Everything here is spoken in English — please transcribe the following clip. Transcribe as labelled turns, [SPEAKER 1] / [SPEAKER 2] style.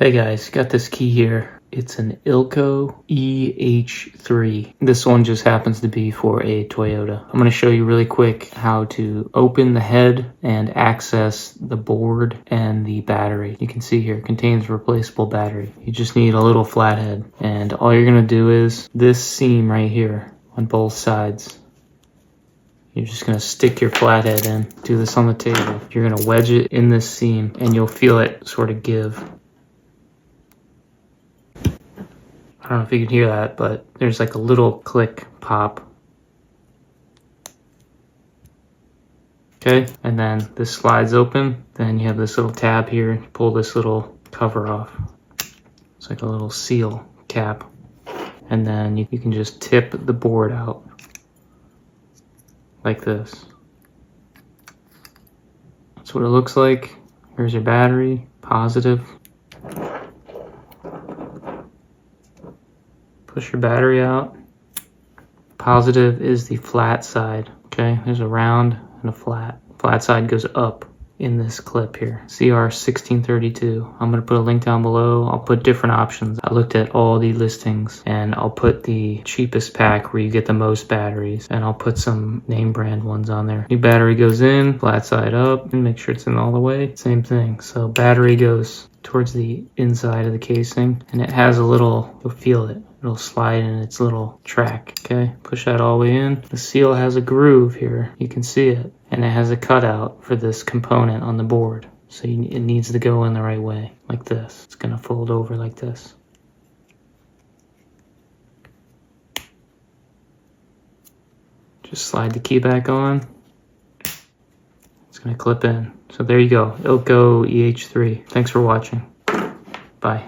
[SPEAKER 1] Hey guys, got this key here. It's an ILCO EH3. This one just happens to be for a Toyota. I'm going to show you really quick how to open the head and access the board and the battery. You can see here it contains a replaceable battery. You just need a little flathead, and all you're going to do is this seam right here on both sides. You're just going to stick your flathead in. Do this on the table. You're going to wedge it in this seam and you'll feel it sort of give. I don't know if you can hear that, but there's like a little click pop. Okay, and then this slides open. Then you have this little tab here. You pull this little cover off. It's like a little seal cap. And then you can just tip the board out like this. That's what it looks like. Here's your battery, positive. Push your battery out. Positive is the flat side, okay? There's a round and a flat. Flat side goes up in this clip here, CR1632. I'm gonna put a link down below. I'll put different options. I looked at all the listings and I'll put the cheapest pack where you get the most batteries, and I'll put some name brand ones on there. New battery goes in, flat side up, and make sure it's in all the way. Same thing. So battery goes towards the inside of the casing, and it has a little, you'll feel it. It'll slide in its little track, okay? Push that all the way in. The seal has a groove here. You can see it. And it has a cutout for this component on the board. So it needs to go in the right way, like this. It's gonna fold over like this. Just slide the key back on. It's gonna clip in. So there you go, ILCO EH3. Thanks for watching. Bye.